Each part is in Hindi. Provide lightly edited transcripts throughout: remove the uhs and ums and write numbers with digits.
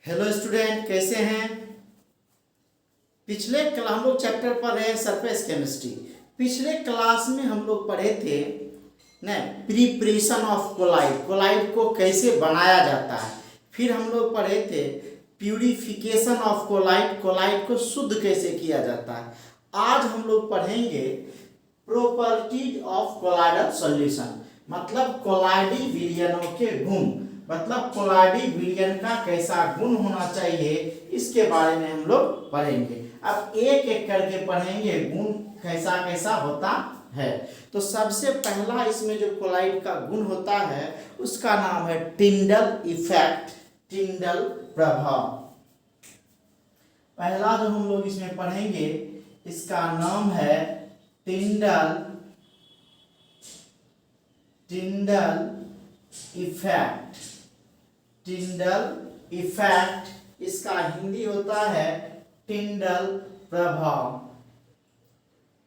हेलो स्टूडेंट, कैसे हैं। पिछले हम लोग चैप्टर पढ़ रहे हैं सरफेस केमिस्ट्री। पिछले क्लास में हम लोग पढ़े थे न प्रिपरेशन ऑफ कोलाइड, कोलाइड को कैसे बनाया जाता है। फिर हम लोग पढ़े थे प्यूरिफिकेशन ऑफ कोलाइड, कोलाइड को शुद्ध कैसे किया जाता है। आज हम लोग पढ़ेंगे प्रॉपर्टीज ऑफ कोलाइडल सॉल्यूशन, मतलब कोलाइडी विलयनों के गुण, मतलब कोलाइडी विलयन का कैसा गुण होना चाहिए, इसके बारे में हम लोग पढ़ेंगे। अब एक एक करके पढ़ेंगे गुण कैसा कैसा होता है। तो सबसे पहला इसमें जो कोलाइड का गुण होता है उसका नाम है टिंडल इफेक्ट, टिंडल प्रभाव। पहला जो हम लोग इसमें पढ़ेंगे इसका नाम है टिंडल इफेक्ट। टिंडल इफेक्ट इसका हिंदी होता है टिंडल प्रभाव।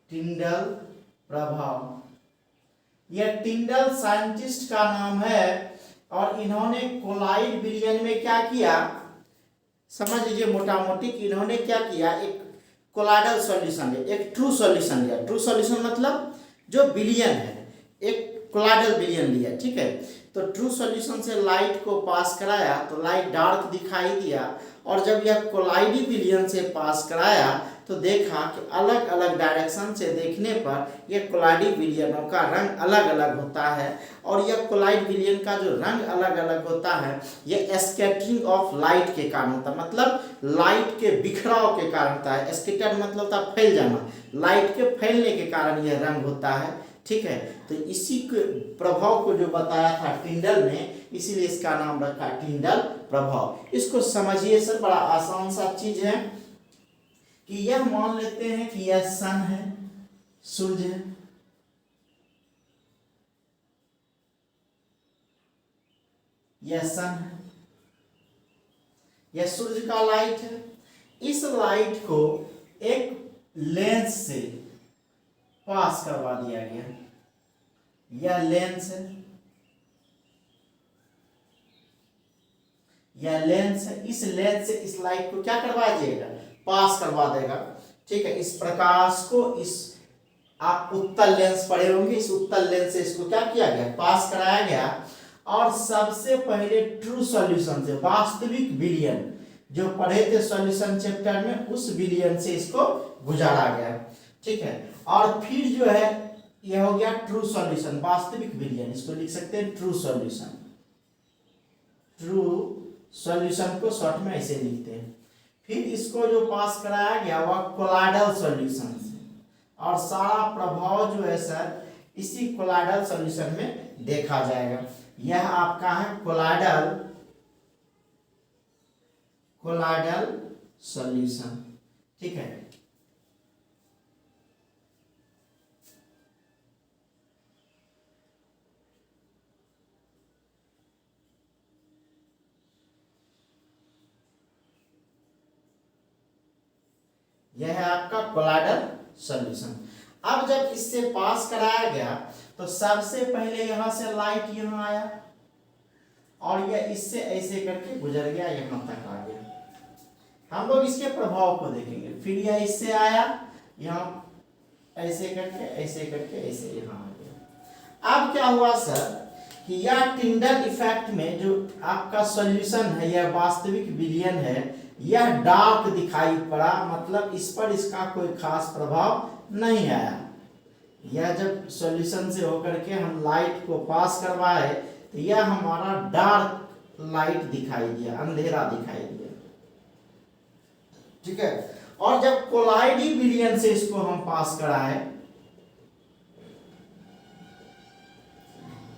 टिंडल प्रभाव यह टिंडल साइंटिस्ट का नाम है और इन्होंने कोलाइड विलयन में क्या किया, समझ लीजिए मोटा मोटी कि इन्होंने क्या किया, एक कोलाइडल सॉल्यूशन है, एक ट्रू सॉल्यूशन लिया। ट्रू सॉल्यूशन मतलब जो विलयन है, एक कोलाइडल विलयन लिया, ठीक है। तो ट्रू सॉल्यूशन से लाइट को पास कराया तो लाइट डार्क दिखाई दिया, और जब यह कोलाइडी विलयन से पास कराया तो देखा कि अलग अलग डायरेक्शन से देखने पर यह कोलाइडी विलयनों का रंग अलग अलग होता है। और यह कोलाइड विलयन का जो रंग अलग अलग होता है यह स्कैटरिंग ऑफ लाइट के कारण होता है, मतलब लाइट के बिखराव के कारण होता है। स्कैटर मतलब होता है फैल जाना, लाइट के फैलने के कारण यह रंग होता है, ठीक है। तो इसी के प्रभाव को जो बताया था टिंडल ने, इसीलिए इसका नाम रखा टिंडल प्रभाव। इसको समझिए सर, बड़ा आसान सा चीज है कि यह मान लेते हैं कि यह सन है, सूरज है, यह सन है, यह सूरज का लाइट है। इस लाइट को एक लेंस से पास करवा दिया गया, यह लेंस है, यह लेंस है। इस लेंस से इस लाइट को क्या करवा देगा, पास करवा देगा, ठीक है। इस प्रकाश को, इस आप उत्तल लेंस पढ़े होंगे, इस उत्तल लेंस से इसको क्या किया गया, पास कराया गया। और सबसे पहले ट्रू सॉल्यूशन से, वास्तविक विलयन जो पढ़े थे सॉल्यूशन चैप्टर में, उस विलयन से इसको गुजारा गया, ठीक है। और फिर जो है यह हो गया ट्रू सॉल्यूशन, वास्तविक विलयन, इसको लिख सकते हैं ट्रू सॉल्यूशन। ट्रू सॉल्यूशन को शॉर्ट में ऐसे लिखते हैं। फिर इसको जो पास कराया गया वह कोलाइडल सॉल्यूशन से, और सारा प्रभाव जो है सर इसी कोलाइडल सॉल्यूशन में देखा जाएगा। यह आपका है कोलाइडल सॉल्यूशन, ठीक है। यह है आपका कोलाइडल सॉल्यूशन। अब जब इससे पास कराया गया तो सबसे पहले यहां से लाइट यहां आया और यह इससे ऐसे करके गुजर गया, यहां तक आ गया। हम लोग इसके प्रभाव को देखेंगे। फिर यह इससे आया, यहां ऐसे करके ऐसे यहां आ गया। अब क्या हुआ सर कि यह टिंडल इफेक्ट में जो आपका सॉल्यूशन है, यह वास्तविक विलयन है, यह डार्क दिखाई पड़ा, मतलब इस पर इसका कोई खास प्रभाव नहीं आया। यह जब सॉल्यूशन से होकर के हम लाइट को पास करवाए तो यह हमारा डार्क लाइट दिखाई दिया, अंधेरा दिखाई दिया, ठीक है। और जब कोलाइडी विलयन से इसको हम पास कराए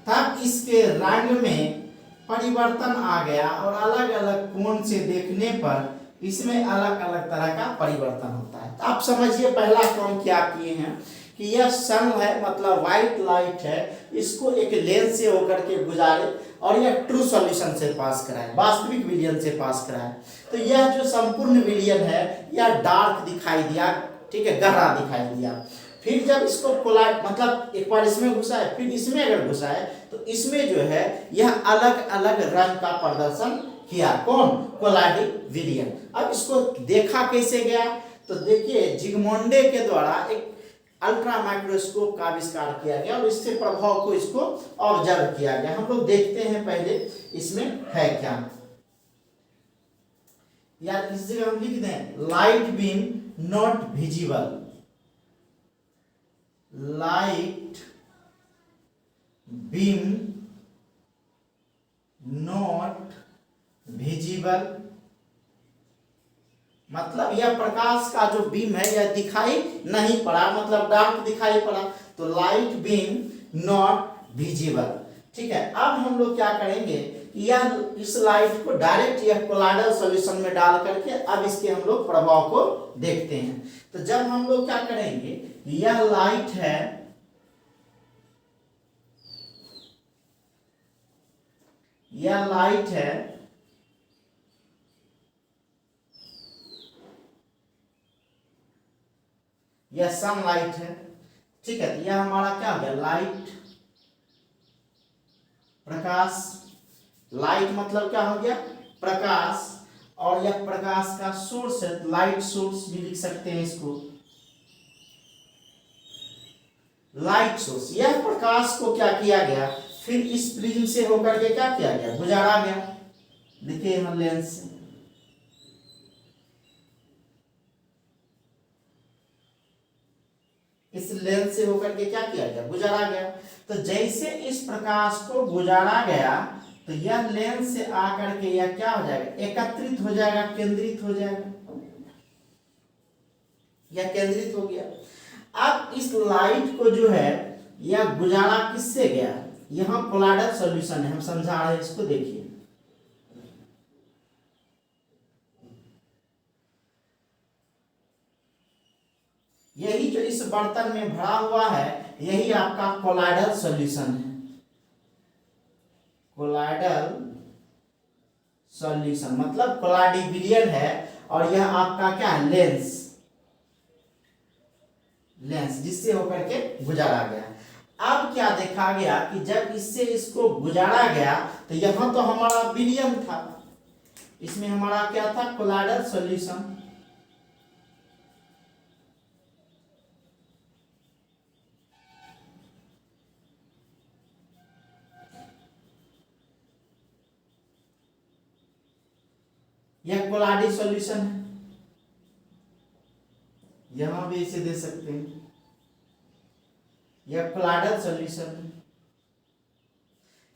तब इसके रंग में परिवर्तन आ गया, और अलग अलग कोण से देखने पर इसमें अलग अलग तरह का परिवर्तन होता है। तो आप समझिए पहला काम क्या किए हैं कि यह सन है, मतलब व्हाइट लाइट है, इसको एक लेंस से होकर के गुजारे और यह ट्रू सॉल्यूशन से पास कराए, वास्तविक विलयन से पास कराए। तो यह जो संपूर्ण विलयन है यह डार्क दिखाई दिया, ठीक है, गहरा दिखाई दिया। फिर जब इसको कोलाइड, मतलब एक बार इसमें घुसा है फिर इसमें अगर घुसा है तो इसमें जो है यह अलग अलग रंग का प्रदर्शन किया। कौन? कोलाइड विलियन। अब इसको देखा कैसे गया? तो देखिए जिगमोंडे के द्वारा एक अल्ट्रा माइक्रोस्कोप का आविष्कार किया गया और इससे प्रभाव को इसको ऑब्जर्व किया गया। हम लोग देखते हैं पहले इसमें है क्या। यार इस जगह हम लिख दें light beam not visible, light beam not visible, मतलब यह प्रकाश का जो बीम है यह दिखाई नहीं पड़ा, मतलब डार्क दिखाई पड़ा, तो लाइट बीम नॉट विजिबल। ठीक है, अब हम लोग क्या करेंगे, यह इस लाइट को डायरेक्ट यह कोलाइडल सॉल्यूशन में डाल करके अब इसके हम लोग प्रभाव को देखते हैं। तो जब हम लोग क्या करेंगे, यह लाइट है, यह लाइट है, यह सनलाइट है। ठीक है, तो यह हमारा क्या हो गया, लाइट, प्रकाश। लाइट मतलब क्या हो गया, प्रकाश, और यह प्रकाश का सोर्स है, लाइट सोर्स भी लिख सकते हैं इसको, लाइट सोर्स। यह प्रकाश को क्या किया गया, फिर इस प्रिज्म से होकर के क्या किया गया, गुजारा गया। देखिए यहाँ लेंस से, इस लेंस से होकर के क्या किया गया, गुजारा गया। तो जैसे इस प्रकाश को गुजारा गया तो यह लेंस से आकर के यह क्या हो जाएगा, एकत्रित हो जाएगा, केंद्रित हो जाएगा, यह केंद्रित हो गया। अब इस लाइट को जो है यह गुजारा किससे गया, यहां कोलाइडल सॉल्यूशन है, हम समझा रहे हैं इसको, देखिए यही जो इस बर्तन में भरा हुआ है यही आपका कोलाइडल सॉल्यूशन है, कोलाइडल सॉल्यूशन मतलब कोलाइडिविलियन है। और यह आपका क्या है, लेंस, लेंस जिससे होकर के गुजारा गया। अब क्या देखा गया कि जब इससे इसको गुजारा गया तो यहां तो हमारा विलियन था, इसमें हमारा क्या था, कोलाइडल सॉल्यूशन। यह कोलाइडल सॉल्यूशन है, यहां भी इसे दे सकते हैं, यह कोलाइडल सॉल्यूशन है।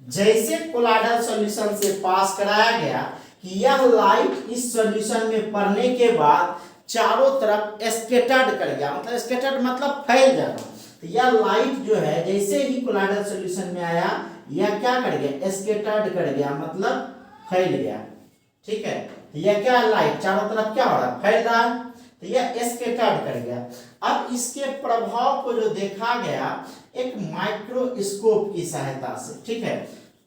जैसे कोलाइडल सॉल्यूशन से पास कराया गया कि यह लाइट इस सॉल्यूशन में पड़ने के बाद चारों तरफ स्कैटर्ड कर गया, मतलब स्कैटर्ड मतलब फैल जाना। तो यह लाइट जो है जैसे ही कोलाइडल सॉल्यूशन में आया यह क्या कर गया, स्कैटर्ड कर गया, मतलब फैल गया। ठीक है, तो यह क्या, लाइट चारों तरफ क्या हो रहा है, फैल रहा है, तो यह स्कैटर्ड कर गया। अब इसके प्रभाव को जो देखा गया एक माइक्रोस्कोप की सहायता से। ठीक है,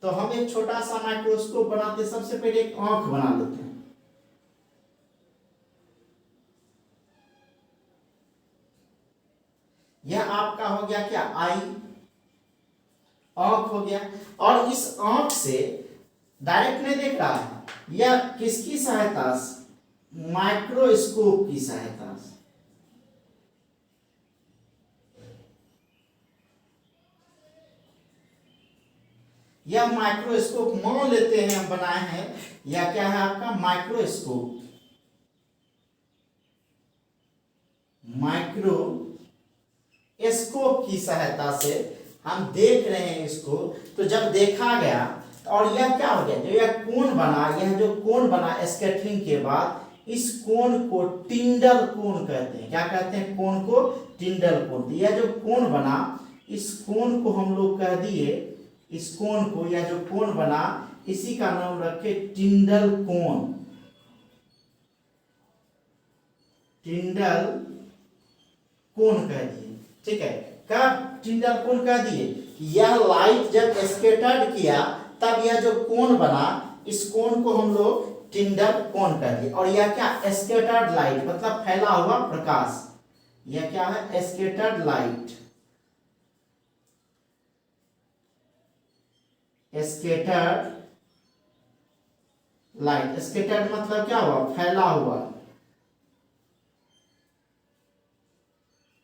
तो हम एक छोटा सा माइक्रोस्कोप बनाते, सबसे पहले एक आंख बना लेते हैं। यह आपका हो गया क्या, आई, आंख हो गया। और इस आंख से डायरेक्ट नहीं देख रहा है, यह किसकी सहायता से, माइक्रोस्कोप की सहायता से। यह माइक्रोस्कोप मान लेते हैं हम बनाए हैं, यह क्या है आपका माइक्रोस्कोप, माइक्रोस्कोप की सहायता से हम देख रहे हैं इसको। तो जब देखा गया और यह क्या हो गया, जो यह कोण बना, यह जो कोण बना स्कैटरिंग के बाद, इस कोण को टिंडल कोण कहते हैं। क्या कहते हैं, कोण को टिंडल कोण। तो यह जो कोण बना, इस कोण को हम लोग कह दिए, इस कोण को, यह जो कोण बना इसी का नाम रखे टिंडल कोण, टिंडल कोण कह दिए। ठीक है, कब टिंडल कोण कह दिए, यह लाइट जब स्कैटर्ड किया तब यह जो कोण बना, इस कोण को हम लोग टिंडल कोण कह दिए। और यह क्या, स्कैटर्ड लाइट मतलब फैला हुआ प्रकाश, यह क्या है, scattered light, scattered light. Scattered मतलब क्या हुआ, फैला हुआ,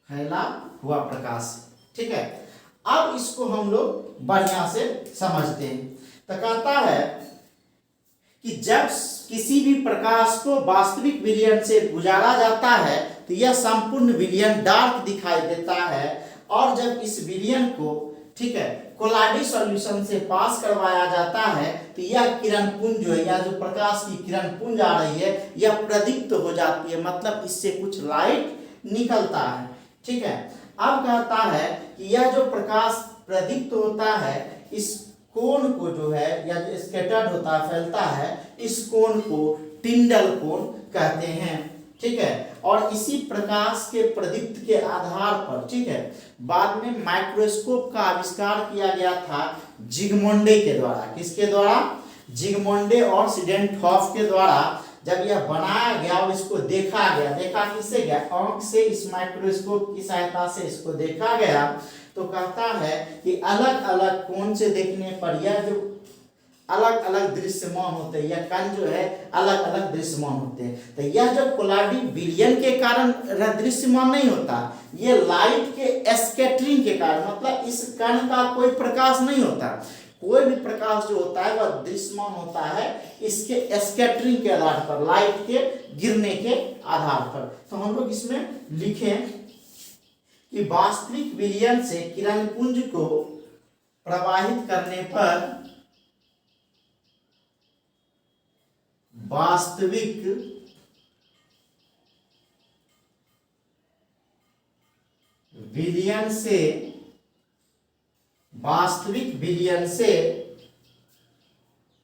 फैला हुआ प्रकाश। ठीक है, अब इसको हम लोग बढ़िया से समझते हैं। तो कहता है कि जब किसी भी प्रकाश को वास्तविक विलयन से गुजारा जाता है तो यह संपूर्ण विलयन डार्क दिखाई देता है, और जब इस विलयन को, ठीक है, कोलाइडी सॉल्यूशन से पास करवाया जाता है तो यह किरण पुंज जो है, या जो प्रकाश की किरण पुंज आ रही है, यह प्रदीप्त हो जाती है, मतलब इससे कुछ लाइट निकलता है। ठीक है, अब कहता है कि यह जो प्रकाश प्रदीप्त होता है, इस कोण को जो है, या जो स्कैटर्ड होता है, फैलता है, इस कोण को टिंडल कोण कहते हैं। ठीक है, और इसी प्रकाश के प्रदीप्त के आधार पर, ठीक है, बाद में माइक्रोस्कोप का आविष्कार किया गया था जिगमोंडे के द्वारा। किसके द्वारा, जिगमोंडे और सीडेंटहॉफ के द्वारा। जब यह बनाया गया और इसको देखा गया, देखा किससे गया, आंख से, इस माइक्रोस्कोप की सहायता से इसको देखा गया, तो कहता है कि अलग अलग कोण से देखने पर यह जो अलग अलग दृश्यमान होते हैं, यह कण जो है अलग अलग दृश्यमान होते हैं। तो यह जो कोलाइडिंग विलयन के कारण दृश्यमान नहीं होता, ये लाइट के स्कैटरिंग के कारण, मतलब इस कण का कोई प्रकाश नहीं होता, कोई भी प्रकाश जो होता है वह दृश्यमान होता है इसके स्कैटरिंग के आधार पर, लाइट के गिरने के आधार पर। तो हम लोग इसमें लिखें कि वास्तविक विलयन से किरण पुंज को प्रवाहित करने पर वास्तविक विलयन से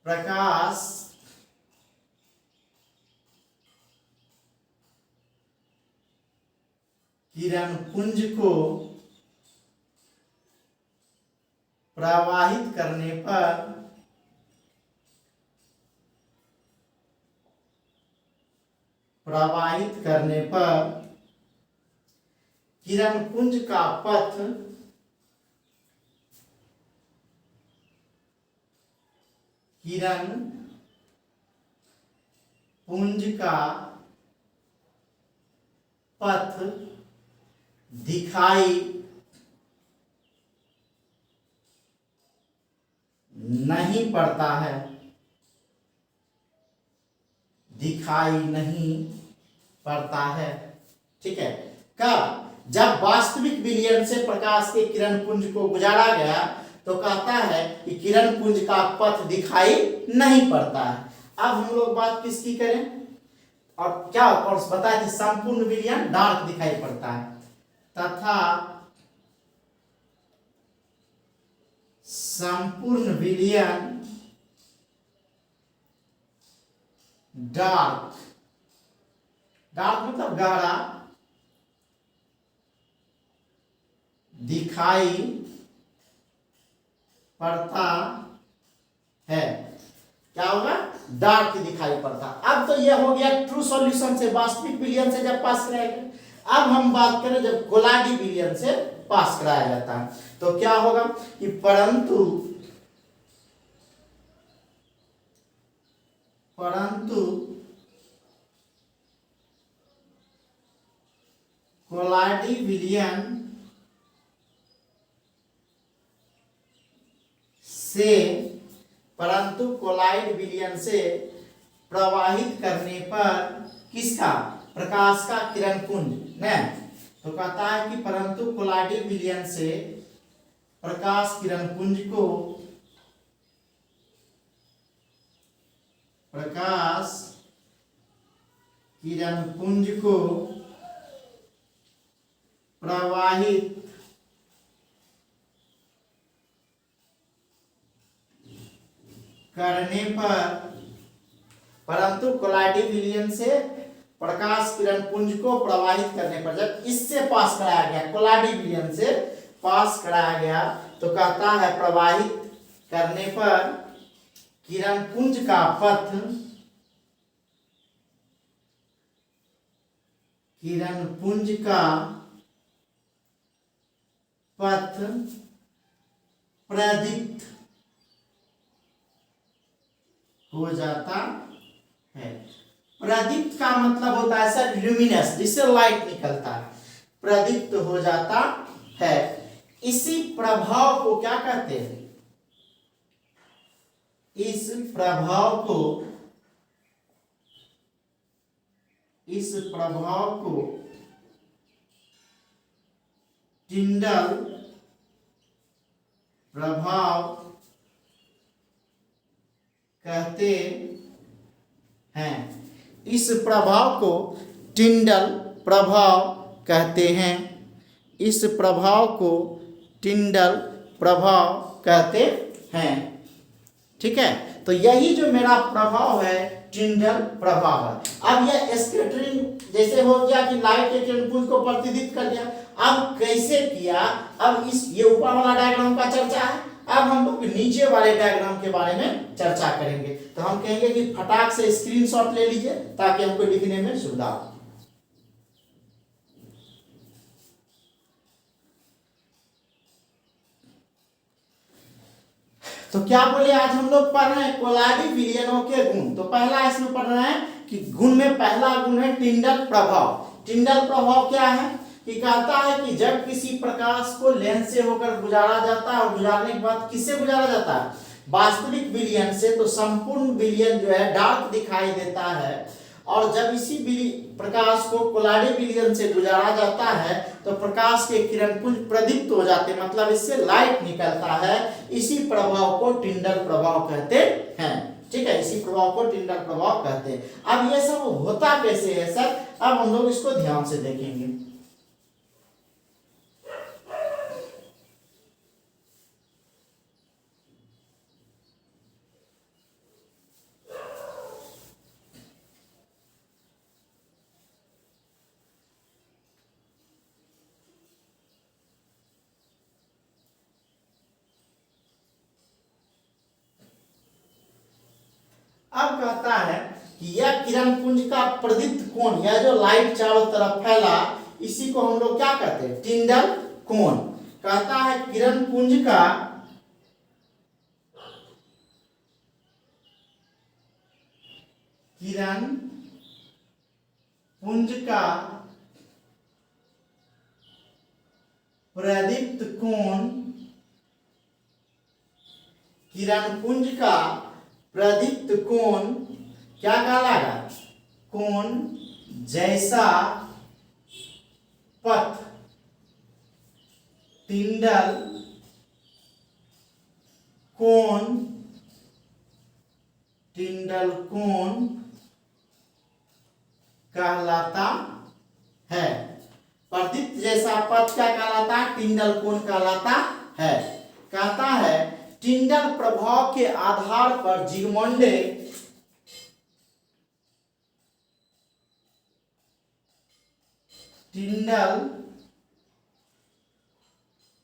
प्रकाश किरण पुंज को प्रवाहित करने पर किरण पुंज का पथ दिखाई नहीं पड़ता है, दिखाई नहीं पड़ता है। ठीक है, कब, जब वास्तविक विलयन से प्रकाश के किरण पुंज को गुजारा गया तो कहता है कि किरण पुंज का पथ दिखाई नहीं पड़ता है। अब हम लोग बात किसकी करें, और क्या, और बताया कि संपूर्ण विलयन डार्क दिखाई पड़ता है, तथा संपूर्ण विलयन डार्क, डार्क मतलब गहरा, दिखाई पड़ता है। क्या होगा, डार्क दिखाई पड़ता। अब तो यह हो गया ट्रू सॉल्यूशन से, वास्तविक विलयन से जब पास कराया। अब हम बात करें जब कोलाइडी विलयन से पास कराया जाता है तो क्या होगा कि परंतु कोलाइडी विलयन से, परंतु कोलाइड विलयन से प्रवाहित करने पर किसका, प्रकाश का किरण पुंज न, तो कहता है कि परंतु कोलाइडी विलयन से प्रकाश किरण पुंज को, प्रकाश किरण पुंज को प्रवाहित करने पर, परंतु कोलाइडी विलयन से प्रकाश किरण पुंज को प्रवाहित करने पर, जब इससे पास कराया गया, कोलाइडी विलयन से पास कराया गया तो कहता है प्रवाहित करने पर किरण पुंज का पथ, किरण पुंज का पथ प्रदीप्त हो जाता है। प्रदीप्त का मतलब होता है सर ल्यूमिनस, जिससे लाइट निकलता है, प्रदीप्त हो जाता है। इसी प्रभाव को क्या कहते हैं? इस प्रभाव को टिंडल प्रभाव कहते हैं। इस प्रभाव को टिंडल प्रभाव कहते हैं। इस प्रभाव को टिंडल प्रभाव कहते हैं। ठीक है, तो यही जो मेरा प्रभाव है टिंडल प्रभाव है। अब यह स्कैटरिंग जैसे हो गया कि लाइट के किरणपुंज को प्रतिनिधित्व कर दिया। अब कैसे किया, अब इस ये ऊपर वाला डायग्राम का चर्चा है, अब हम लोग नीचे वाले डायग्राम के बारे में चर्चा करेंगे। तो हम कहेंगे कि फटाक से स्क्रीनशॉट ले लीजिए ताकि हमको लिखने में सुविधा हो। तो क्या बोले, आज हम लोग पढ़ रहे हैं कोलाइडिक विलयनों के गुण। तो पहला इसमें पढ़ रहे हैं कि गुण में पहला गुण है टिंडल प्रभाव। टिंडल प्रभाव क्या है कि कहता है कि जब किसी प्रकाश को लेंस से होकर गुजारा जाता है और गुजारने के बाद किससे गुजारा जाता है, वास्तविक विलयन से, तो संपूर्ण विलयन जो है डार्क दिखाई देता है। और जब इसी प्रकाश को कोलाइडिक विलयन से गुजारा जाता है तो प्रकाश के किरणपुंज प्रदीप्त हो जाते हैं, मतलब इससे लाइट निकलता है। इसी प्रभाव को टिंडल प्रभाव कहते हैं। ठीक है, इसी प्रभाव को टिंडल प्रभाव कहते हैं। अब ये सब होता कैसे है सर, अब हम लोग इसको ध्यान से देखेंगे। अब कहता है कि यह किरण पुंज का प्रदीप्त कोण, यह जो लाइट चारों तरफ फैला, इसी को हम लोग क्या कहते हैं, टिंडल कोण। कहता है किरण पुंज का प्रदीप्त कोण, किरण पुंज का प्रदीप्त कोण क्या कहलाएगा, कोण जैसा पथ टिंडल कोण, टिंडल कोण कहलाता है। प्रदीप्त जैसा पथ क्या कहलाता है, टिंडल कोण कहलाता है। कहता है टिंडल प्रभाव के आधार पर जिगमोंडे टिंडल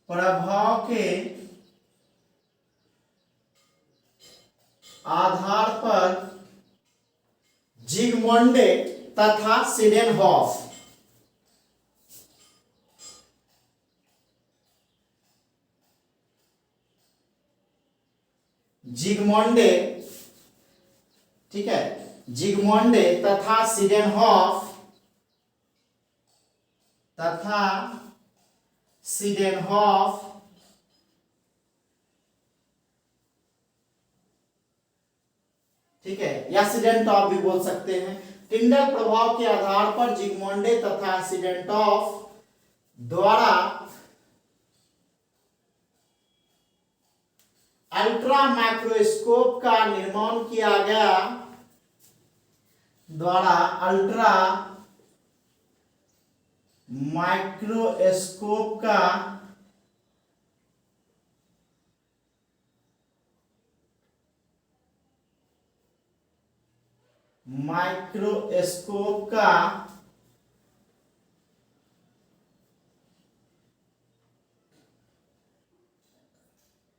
प्रभाव के आधार पर जिगमोंडे तथा सीडेनहॉफ जिगमोंडे, ठीक है, जिगमोंडे तथा सीडेनहॉफ ठीक है, या सीडेनटॉफ भी बोल सकते हैं। टिंडल प्रभाव के आधार पर जिगमोंडे तथा सीडेनटॉफ द्वारा अल्ट्रा माइक्रोस्कोप का निर्माण किया गया, द्वारा अल्ट्रा माइक्रोस्कोप का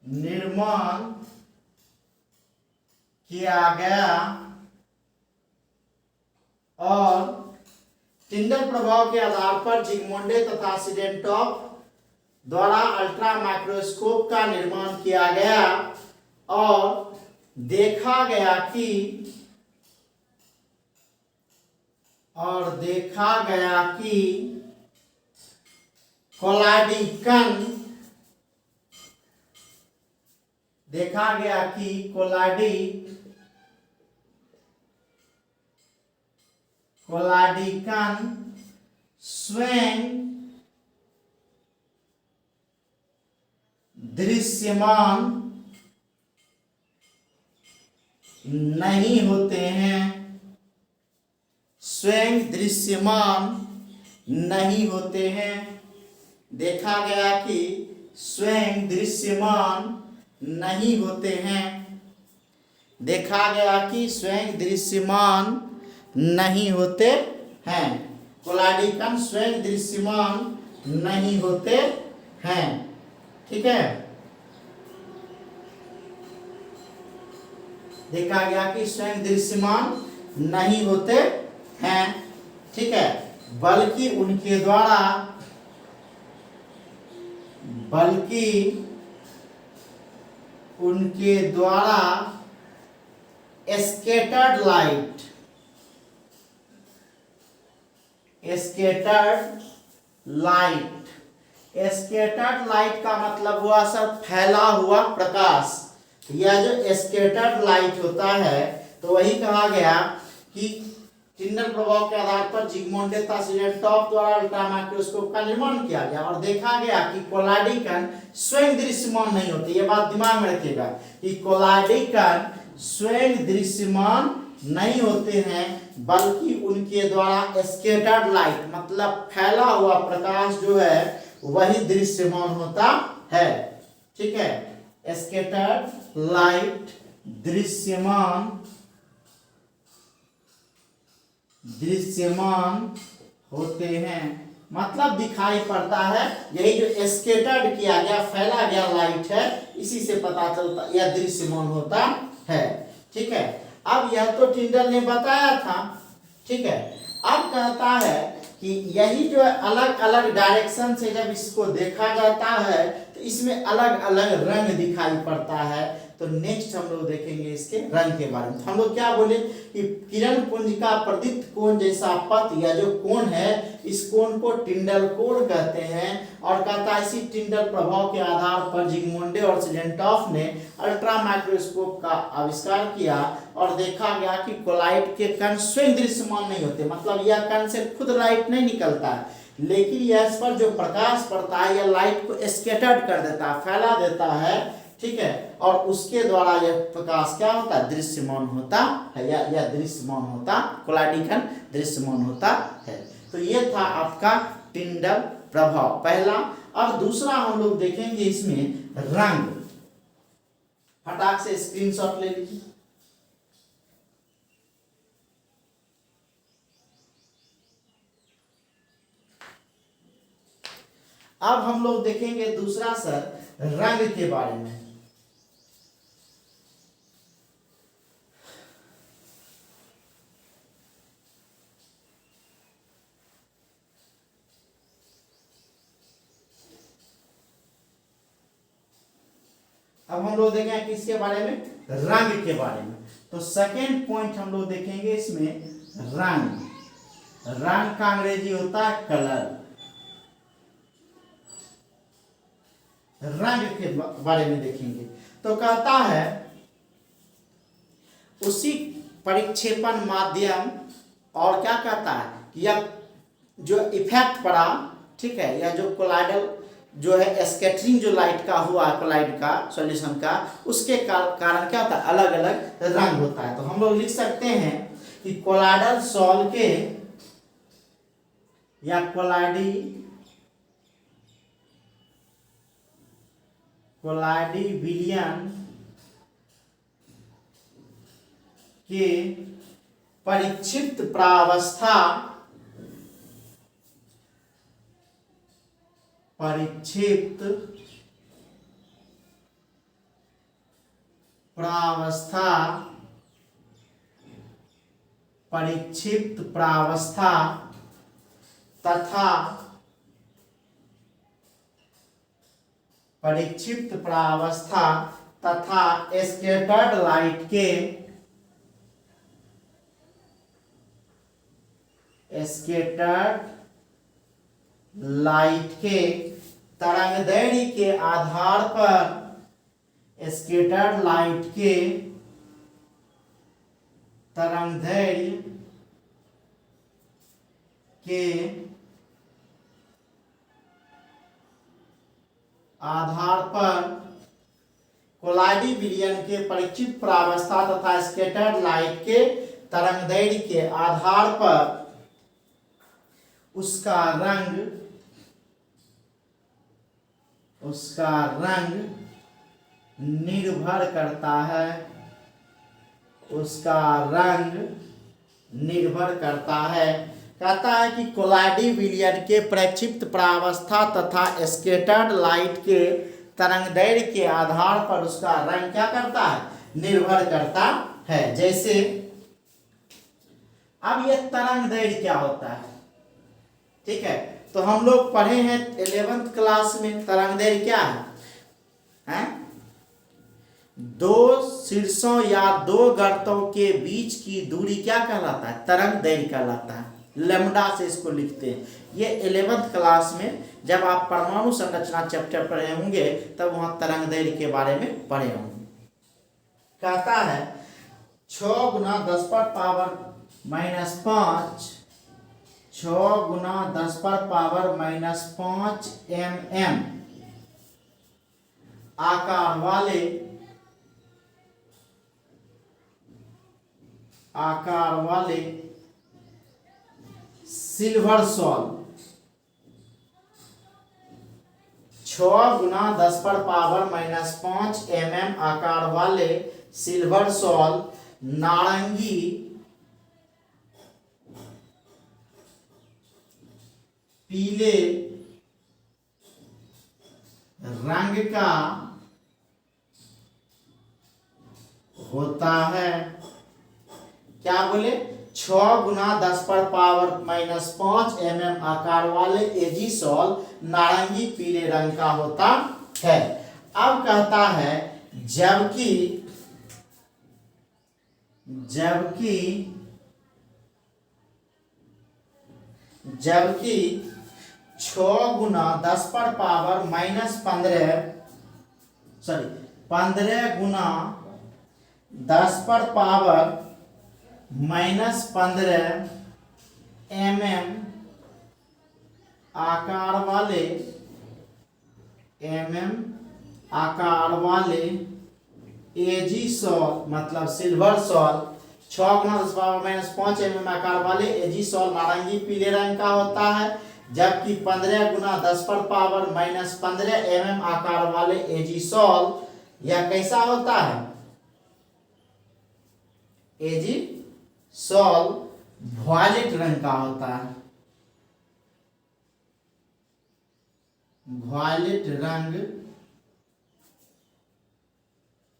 निर्माण किया गया और टिंडल प्रभाव के आधार पर जिगमोंडे तथा सीडेनटॉफ द्वारा अल्ट्रा माइक्रोस्कोप का निर्माण किया गया और देखा गया कि और देखा गया कि कोलाडी कण देखा गया कि कोलाडी कण स्वयं दृश्यमान नहीं होते हैं, स्वयं दृश्यमान नहीं होते हैं। देखा गया कि स्वयं दृश्यमान नहीं होते हैं। देखा गया कि स्वयं दृश्यमान नहीं होते हैं। कोलाडी कण स्वयं दृश्यमान नहीं होते हैं। ठीक है, देखा गया कि स्वयं दृश्यमान नहीं होते हैं। ठीक है, बल्कि उनके द्वारा स्कैटर्ड लाइट का मतलब हुआ सर फैला हुआ प्रकाश। यह जो स्कैटर्ड लाइट होता है तो वही कहा गया कि टिंडल प्रभाव के आधार पर जिगमोंड तासिलेंटॉफ द्वारा अल्ट्रा माइक्रोस्कोप का निर्माण किया गया और देखा गया कि कोलाडी कण स्वयं दृश्यमान नहीं होते। ये बात दिमाग में रखिएगा कि कोलाडी कण स्वयं दृश्यमान नहीं होते हैं, बल्कि उनके द्वारा स्कैटर्ड लाइट मतलब फैला हुआ प्रकाश जो है वही दृश्यमान होता है। ठीक है, स्कैटर्ड लाइट दृश्यमान होते हैं, मतलब दिखाई पड़ता है। यही जो स्कैटर्ड किया गया फैला गया लाइट है, इसी से पता चलता यह दृश्यमान होता है। ठीक है, अब यह तो टिंडल ने बताया था। ठीक है, अब कहता है कि यही जो अलग अलग डायरेक्शन से जब इसको देखा जाता है तो इसमें अलग अलग रंग दिखाई पड़ता है। तो नेक्स्ट हम लोग देखेंगे इसके रंग के बारे में। हम लोग क्या बोले कि किरण पुंज का प्रदीप्त कोण जैसा पथ या जो कोण है इस कोण को टिंडल कोण कहते हैं। और कहता है इसी टिंडल प्रभाव के आधार पर जिगमोंडे और सिलेंटॉफ ने अल्ट्रा माइक्रोस्कोप का आविष्कार किया और देखा गया कि कोलाइड के कण स्वयं दृश्यमान नहीं होते, मतलब यह कण से खुद लाइट नहीं निकलता है, लेकिन यह इस पर जो प्रकाश पड़ता है यह लाइट को स्कैटर्ड कर देता है, फैला देता है। ठीक है, और उसके द्वारा यह प्रकाश क्या होता है दृश्यमान होता है, या दृश्यमान होता, कोलाडी कण दृश्यमान होता है। तो ये था आपका टिंडल प्रभाव पहला। अब दूसरा हम लोग देखेंगे इसमें रंग। फटाक से स्क्रीनशॉट ले लीजिए। अब हम लोग देखेंगे दूसरा सर रंग के बारे में। अब हम लोग देखेंगे किसके बारे में, रंग के बारे में। तो सेकेंड पॉइंट हम लोग देखेंगे इसमें रंग। रंग का अंग्रेजी होता है कलर। रंग के बारे में देखेंगे तो कहता है उसी परिक्षेपण माध्यम और क्या कहता है यह जो इफेक्ट पड़ा, ठीक है, यह जो कोलाइडल जो है स्कैटरिंग जो लाइट का हुआ कोलाइड का सॉल्यूशन का, उसके कारण क्या होता है अलग अलग रंग होता है। तो हम लोग लिख सकते हैं कि कोलाइडल सॉल के या कोलाइडी विलयन के परिक्षिप्त प्रावस्था तथा स्कैटर्ड लाइट स्कैटर्ड लाइट के तरंगदैर्घ्य के आधार पर स्कैटर्ड लाइट के तरंगदैर्घ्य के आधार पर कोलाइडी विलयन के परिचित प्रावस्था तथा स्कैटर्ड लाइट के तरंगदैर्घ्य के आधार पर उसका रंग निर्भर करता है। उसका रंग निर्भर करता है। कहता है कि कोलाइडी विलयन के प्रक्षिप्त प्रावस्था तथा स्कैटर्ड लाइट के तरंगदैर्घ्य के आधार पर उसका रंग क्या करता है, निर्भर करता है। जैसे अब ये तरंगदैर्घ्य क्या होता है, ठीक है, तो हम लोग पढ़े हैं 11th क्लास में तरंगदैर्घ्य क्या है? दो शीर्षों या दो गर्तों के बीच की दूरी क्या कहलाता है, तरंगदैर्घ्य कहलाता है। लैम्डा से इसको लिखते हैं। ये 11th क्लास में जब आप परमाणु संरचना चैप्टर पढ़े होंगे तब वहां तरंगदैर्घ्य के बारे में पढ़े होंगे। कहता है 6 गुना 10 पर पावर -5 6 गुना 10 पर पावर -5 mm आकार वाले सिल्वर सॉल 6 गुना 10 पर पावर -5 mm आकार वाले सिल्वर सॉल नारंगी पीले रंग का होता है। क्या बोले? 6 गुना 10 पर पावर -5 mm आकार वाले एजीसॉल नारंगी पीले रंग का होता है। अब कहता है जबकि 6 गुना 10 पर पावर -15 गुना 10 पर पावर -15 mm आकार वाले एजीसॉल मतलब सिल्वर सॉल 6 गुना 10 पावर -5 mm आकार वाले एजीसॉल नारंगी पीले रंग का होता है। जबकि 15 गुना 10 पर पावर -15 mm आकार वाले एजीसॉल यह कैसा होता है? एजीसॉल वॉयलेट रंग का होता है। वॉयलेट रंग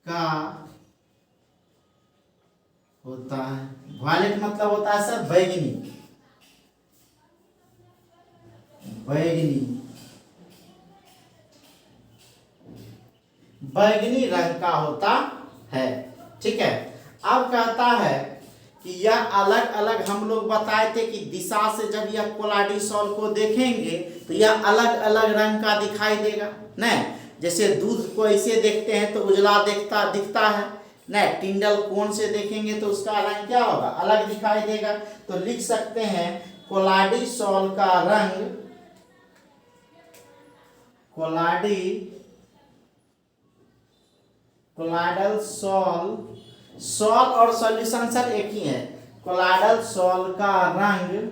का होता है। वॉयलेट मतलब होता है सर बैगनी रंग का होता है। ठीक है। अब कहता है कि यह अलग अलग हम लोग बताए थे कि दिशा से जब यह कोलाइडसॉल को देखेंगे तो यह अलग अलग रंग का दिखाई देगा। नहीं, जैसे दूध को ऐसे देखते हैं तो उजला दिखता है। नहीं, टिंडल कोण से देखेंगे तो उसका रंग क्या होगा? अलग दिखाई देगा। तो लिख सकते हैं कोलाइडसॉल का रंग सॉल और सॉल्यूशन सर एक ही है। कोलाइडसॉल का रंग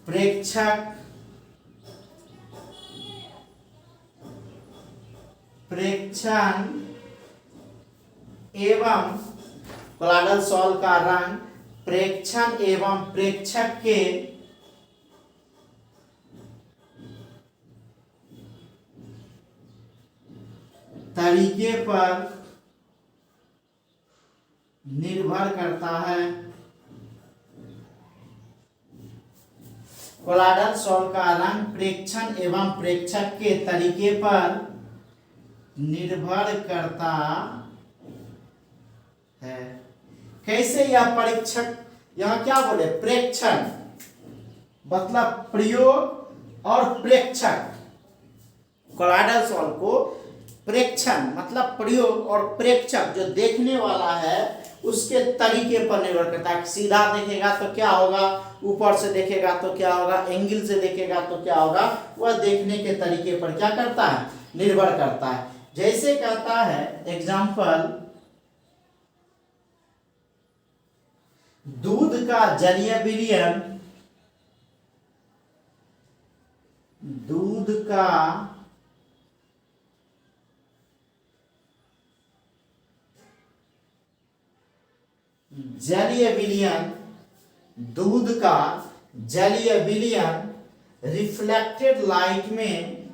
प्रेक्षण एवं कोलाइडसॉल का रंग प्रेक्षण एवं प्रेक्षक के तरीके पर निर्भर करता है। कोलाइडसॉल का रंग प्रेक्षण एवं प्रेक्षक के तरीके पर निर्भर करता है। कैसे यह परीक्षक, यहाँ क्या बोले, प्रेक्षण मतलब प्रयोग और प्रेक्षक, कोलाइडल सॉल्व को प्रेक्षण मतलब प्रयोग और प्रेक्षक जो देखने वाला है उसके तरीके पर निर्भर करता है। सीधा देखेगा तो क्या होगा, ऊपर से देखेगा तो क्या होगा, एंगल से देखेगा तो क्या होगा, वह देखने के तरीके पर क्या करता है, निर्भर करता है। जैसे कहता है एग्जाम्पल, दूध का जलीय विलयन, दूध का जलीय विलयन, दूध का जलीय विलयन रिफ्लेक्टेड लाइट में,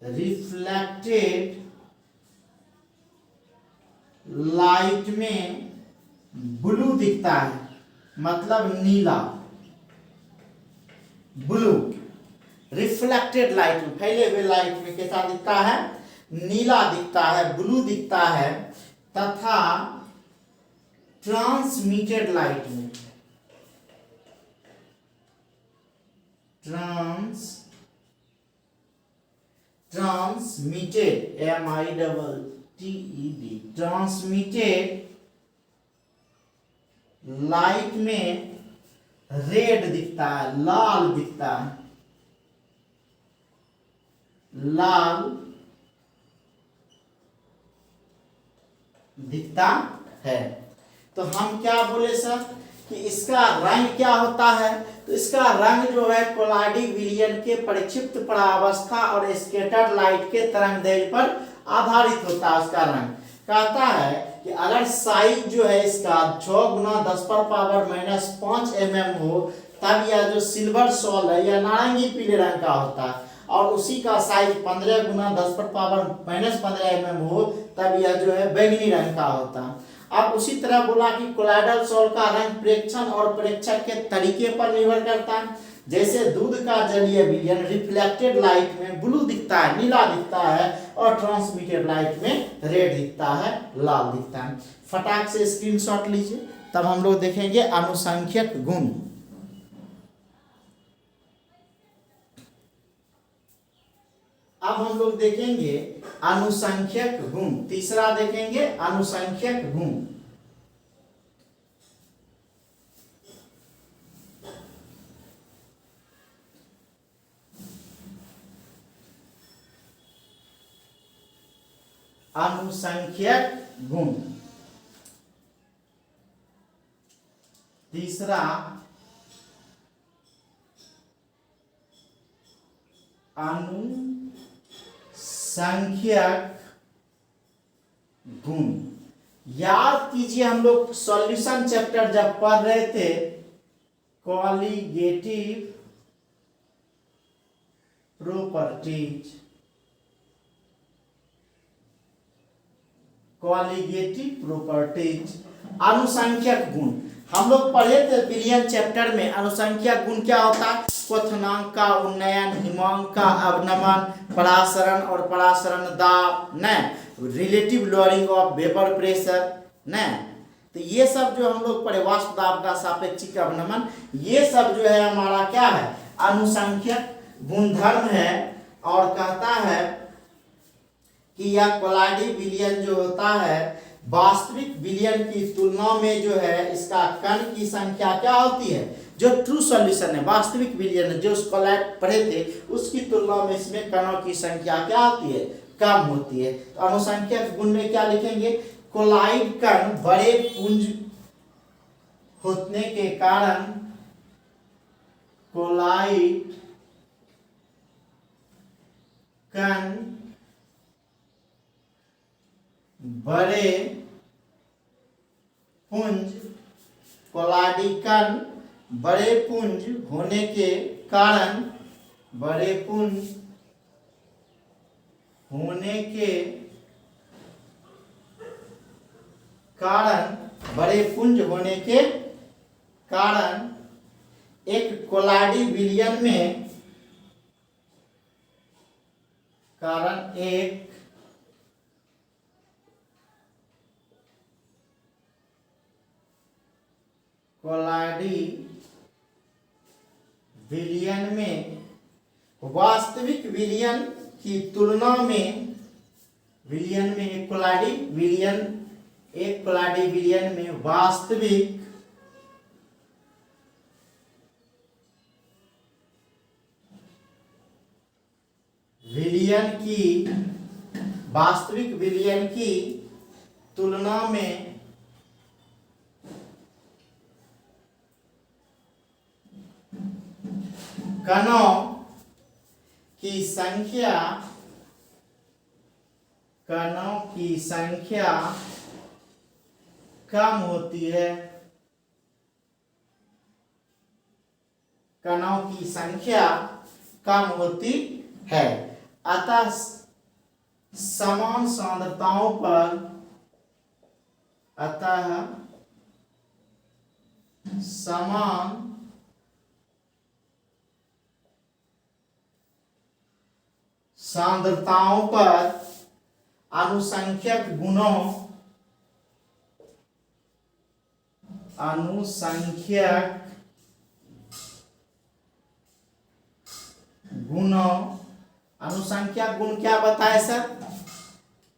रिफ्लेक्टेड लाइट में ब्लू दिखता है, मतलब नीला, ब्लू। रिफ्लेक्टेड लाइट में, फैले हुए लाइट में कैसा दिखता है, नीला दिखता है, ब्लू दिखता है। तथा ट्रांसमिटेड लाइट में, ट्रांसमिटेड MITTED, ट्रांसमिटेड लाइट में रेड दिखता है, लाल दिखता है, लाल दिखता है। तो हम क्या बोले सर कि इसका रंग क्या होता है, तो इसका रंग जो है कोलाइडल विलयन के परिक्षिप्त परावस्था और स्कैटर्ड लाइट के तरंगदैर्घ्य पर आधारित होता है। उसका रंग कहता है कि अगर साइज जो है इसका 6 × 10⁻⁻5 mm हो, तब यह जो सिल्वर सॉल है यह नारंगी पीले रंग का होता है, और उसी का साइज 15 × 10⁻⁻15 mm हो, तब यह जो है बैंगनी रंग का होता है। अब उसी तरह बोला कि कोलाइडल सॉल्व का रंग प्रेक्षण और प्रेक्षक के तरीके पर निर्भर करता है। जैसे दूध का जलीय विलयन रिफ्लेक्टेड लाइट में ब्लू दिखता है, नीला दिखता है, और ट्रांसमिटेड लाइट में रेड दिखता है, लाल दिखता है। फटाक से स्क्रीनशॉट लीजिए, तब हम लोग देखेंगे अनुसंख्यक गुण। अब हम लोग देखेंगे अनुसंख्यक गुण, तीसरा देखेंगे अनुसंख्यक गुण। अनुसंख्यक गुण तीसरा अनुसंख्यक गुण। याद कीजिए हम लोग सॉल्यूशन चैप्टर जब पढ़ रहे थे, कॉलिगेटिव प्रॉपर्टीज, कॉलिगेटिव प्रॉपर्टीज, अनुसंख्यक गुण हम लोग पढ़े थे विलयन चैप्टर में। अनुसंख्यक गुण क्या होता है, क्वथनांक का उन्नयन, हिमांक का अवनमन, परासरण और परासरण दाब, न relative lowering of vapour pressure, न तो ये सब जो हम लोग पढ़े, वाष्प दाब का सापेक्षिक अवनमन, ये सब जो है हमारा क्या है, अनुसंख्यक गुणधर्म है। और कहता है कि यह कोलाइडल विलयन जो होता है वास्तविक विलयन की तुलना में जो है इसका कण की संख्या क्या होती है, जो ट्रू सॉल्यूशन है, वास्तविक विलयन जो कोलाइड पढ़े थे उसकी तुलना में इसमें कणों की संख्या क्या होती है, कम होती है। तो अनुसंख्यक गुण में क्या लिखेंगे, कोलाइड कण बड़े पुंज होने के कारण, कोलाइड कण बड़े पुंज, कोलाइडल कण बड़े पुंज होने के कारण, बड़े पुंज होने के कारण, बड़े पुंज होने के कारण एक कोलाइडल विलयन में, कारण एक कोलाइडी विलयन में वास्तविक विलयन की तुलना में, विलयन में एक कोलाइडी विलयन में वास्तविक विलयन की तुलना में कणों की संख्या कम होती है। कणों की संख्या कम होती है। अतः समान सांद्रताओं पर अनुसंख्यक गुण क्या बताए सर?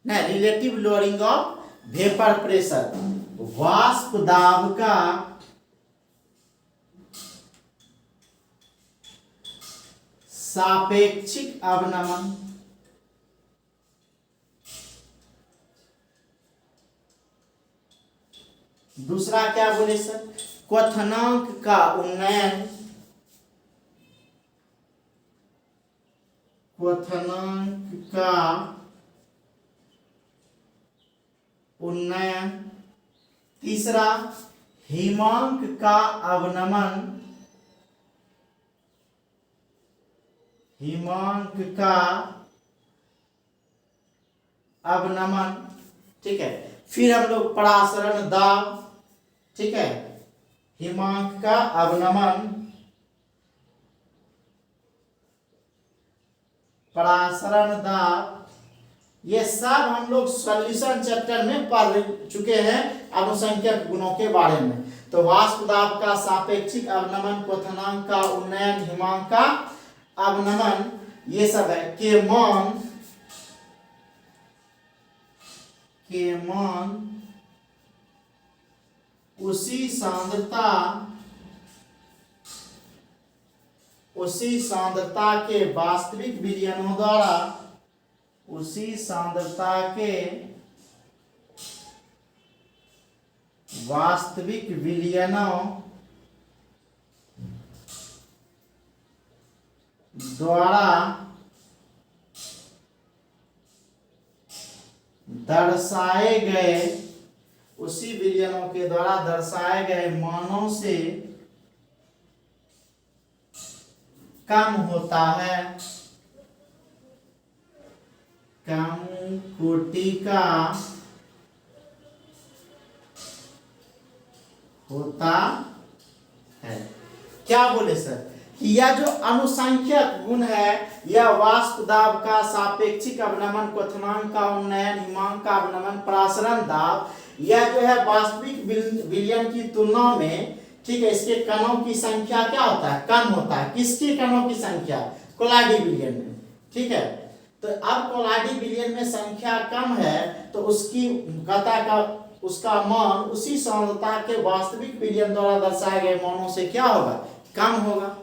नहीं, relative lowering of vapour pressure, वाष्प दाब का सापेक्षिक अवनमन। दूसरा क्या बोले सर? क्वथनांक का उन्नयन, तीसरा हिमांक का अवनमन। ठीक है, फिर हम लोग परासरण दाब, ठीक है, हिमांक का अवनमन, परासरण दाब, ये सब हम लोग सॉल्यूशन चैप्टर में पढ़ चुके हैं अनुसंख्यक गुणों के बारे में। तो वाष्प दाब का सापेक्षिक अवनमन, क्वथनांक का उन्नयन, हिमांक का अवनमन, ये सब है। के मान उसी सांद्रता के वास्तविक विलयनों द्वारा, दर्शाए गए, उसी विलयनों के द्वारा दर्शाए गए मानों से कम होता है, कम कोटि का होता है। क्या बोले सर? कि यह जो अनुसंख्यक गुण है, यह वाष्प दाब का सापेक्षिक अवनमन, क्वथनांक का उन्नयन, हिमांक का अवनमन, परासरण दाब, यह जो है वास्तविक विलयन की तुलना में, ठीक है, इसके कणों की संख्या क्या होता है? कम होता है। किसकी कणों की संख्या? कोलाइडी विलयन में। ठीक है, तो अब कोलाइडी विलयन में संख्या कम है तो उसकी गता का उसका मान उसी सांद्रता के वास्तविक विलयन द्वारा दर्शाए गए मानों से क्या होगा? कम होगा।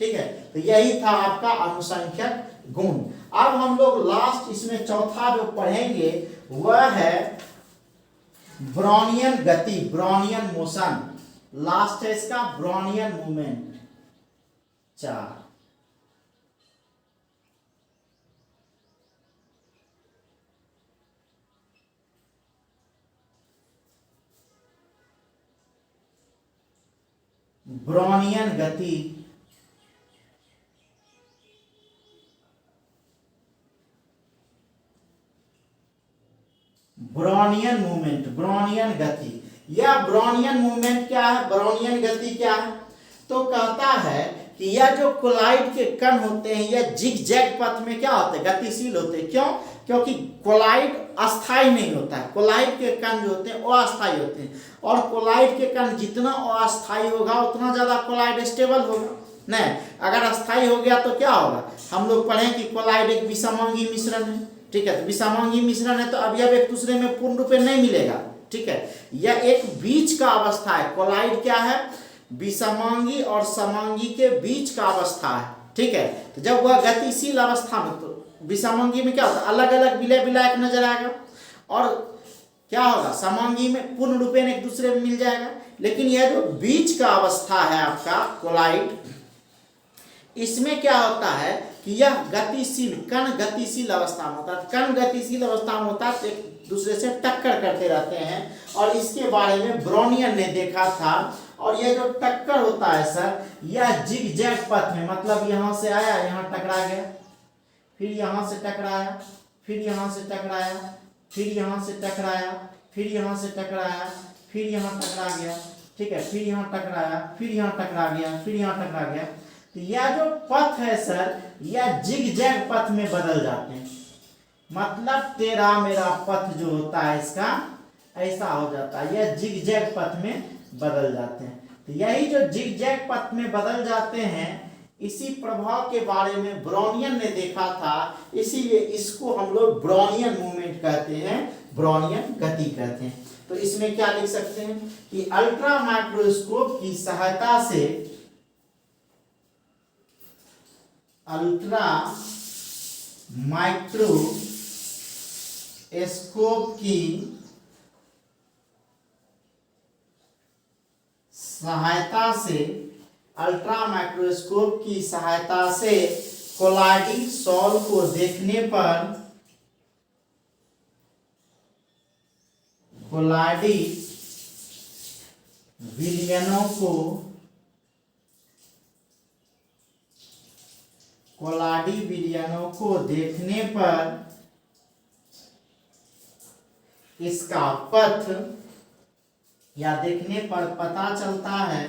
ठीक है, तो यही था आपका अनुसंख्यक गुण। अब हम लोग लास्ट इसमें चौथा जो पढ़ेंगे वह है ब्राउनियन गति, ब्राउनियन मोशन। लास्ट है इसका ब्राउनियन मूवमेंट 4। ब्राउनियन गति, ब्राउनियन मूवमेंट, ब्राउनियन गति। यह ब्राउनियन मूवमेंट क्या है? ब्राउनियन गति क्या है? तो कहता है कि यह जो कोलाइड के कण होते हैं यह जिग जैग पथ में क्या होते हैं? गतिशील होते हैं। क्यों? क्योंकि कोलाइड अस्थाई नहीं होता है। कोलाइड के कण जो होते हैं वो अस्थाई होते हैं, और कोलाइड के कण जितना अस्थाई होगा उतना ज़्यादा कोलाइड स्टेबल होगा। नहीं, अगर अस्थाई हो गया तो क्या होगा, हम लोग पढ़ें कि कोलाइड एक विषमांगी मिश्रण है। ठीक है, तो विषमांगी मिश्रण है तो अवयव एक दूसरे में पूर्ण रूप में नहीं मिलेगा। ठीक है, यह एक बीच का अवस्था है। कोलाइड क्या है, विषमांगी और समांगी के बीच का अवस्था है। ठीक है, तो जब वह गतिशील अवस्था में, तो विषमांगी में क्या होता है, अलग अलग विलय विलायक नजर आएगा, और क्या होगा, समांगी में पूर्ण रूपेण एक दूसरे में मिल जाएगा। लेकिन यह जो बीच का अवस्था है आपका कोलाइड, इसमें क्या होता है कि यह गतिशील, कण गतिशील अवस्था में होता है। कण गतिशील अवस्था में होता है तो एक दूसरे से टक्कर करते रहते हैं, और इसके बारे में ब्राउनियन ने देखा था। और यह जो टक्कर होता है सर, यह जिग जैग पथ में, मतलब यहाँ से आया, यहाँ टकरा गया, फिर यहाँ से टकराया, फिर यहाँ से टकराया, फिर यहाँ से टकराया, फिर यहाँ से टकराया, फिर यहाँ टकरा गया। ठीक है, फिर यहाँ टकराया, फिर यहाँ टकरा गया, फिर यहाँ टकरा गया। तो यह जो पथ है सर, यह जिग जैग पथ में बदल जाते हैं। मतलब तेरा मेरा पथ जो होता है इसका ऐसा हो जाता है, यह जिग जैग पथ में बदल जाते हैं। तो यही जो जिग जैग पथ में बदल जाते हैं, इसी प्रभाव के बारे में ब्राउनियन ने देखा था, इसीलिए इसको हम लोग ब्राउनियन मूवमेंट कहते हैं, ब्राउनियन गति कहते हैं। तो इसमें क्या लिख सकते हैं कि अल्ट्रा माइक्रोस्कोप की सहायता से, अल्ट्रा माइक्रोस्कोप की सहायता से, अल्ट्रा माइक्रोस्कोप की सहायता से कोलाइडिंग सॉल को देखने पर, कोलाइडी विलयनों को, कोलाडी विलयनों को देखने पर इसका पथ, या देखने पर पता चलता है,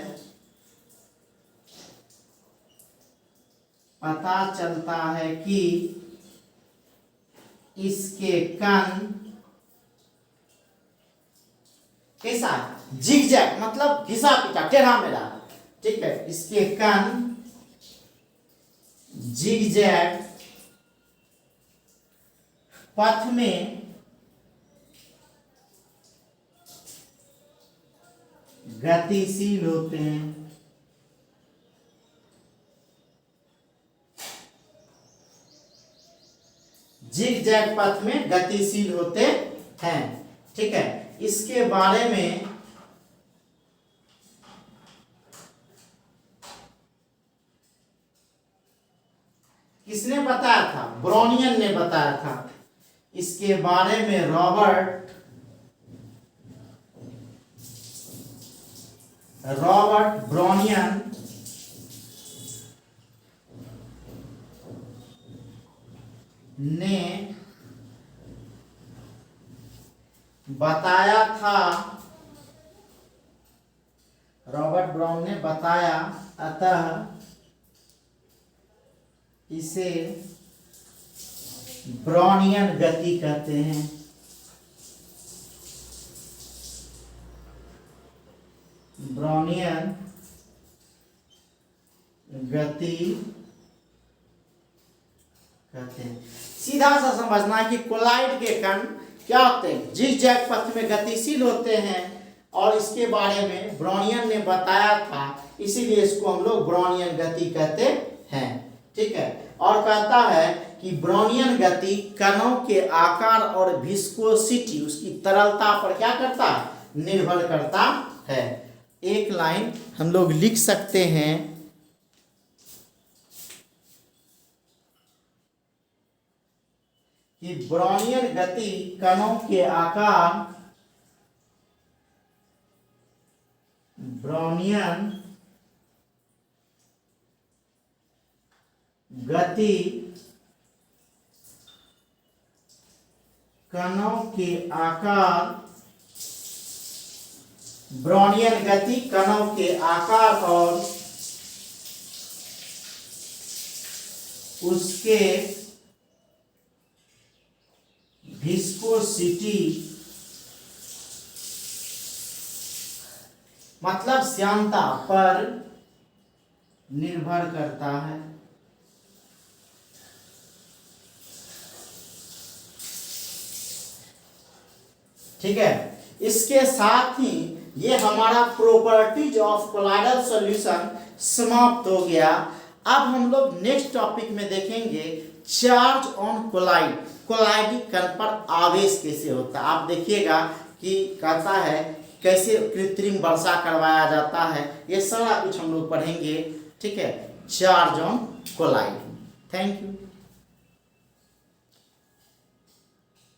पता चलता है कि इसके कण कैसा है, जिग जैग, मतलब घिसा पिटा, टेढ़ा मेढ़ा। ठीक है, इसके कण जिग जैग पथ में गतिशील होते हैं। जिग जैग पथ में गतिशील होते हैं। ठीक है, इसके बारे में किसने बताया था, ब्राउनियन ने बताया था। इसके बारे में रॉबर्ट ब्राउनियन ने बताया था, रॉबर्ट ब्राउन ने बताया, अतः इसे ब्राउनियन गति कहते हैं। ब्राउनियन गति कहते हैं। सीधा सा समझना है कि कोलाइड के कण क्या होते हैं, जिग जैग पथ में गतिशील होते हैं, और इसके बारे में ब्राउनियन ने बताया था, इसीलिए इसको हम लोग ब्राउनियन गति कहते हैं। ठीक है, और कहता है कि ब्राउनियन गति कणों के आकार और विस्कोसिटी, उसकी तरलता पर क्या करता है, निर्भर करता है। एक लाइन हम लोग लिख सकते हैं कि ब्राउनियन गति कणों के आकार, ब्राउनियन गति कणों के आकार, ब्राउनियन गति कणों के आकार और उसके विस्कोसिटी मतलब श्यानता पर निर्भर करता है। ठीक है, इसके साथ ही ये हमारा प्रॉपर्टीज ऑफ कोलाइडल सॉल्यूशन समाप्त हो गया। अब हम लोग नेक्स्ट टॉपिक में देखेंगे चार्ज ऑन कोलाइड, कोलाइडिक कण पर आवेश कैसे होता है। आप देखिएगा कि कहता है कैसे कृत्रिम वर्षा करवाया जाता है, ये सारा कुछ हम लोग पढ़ेंगे। ठीक है, charge on collide. Thank you.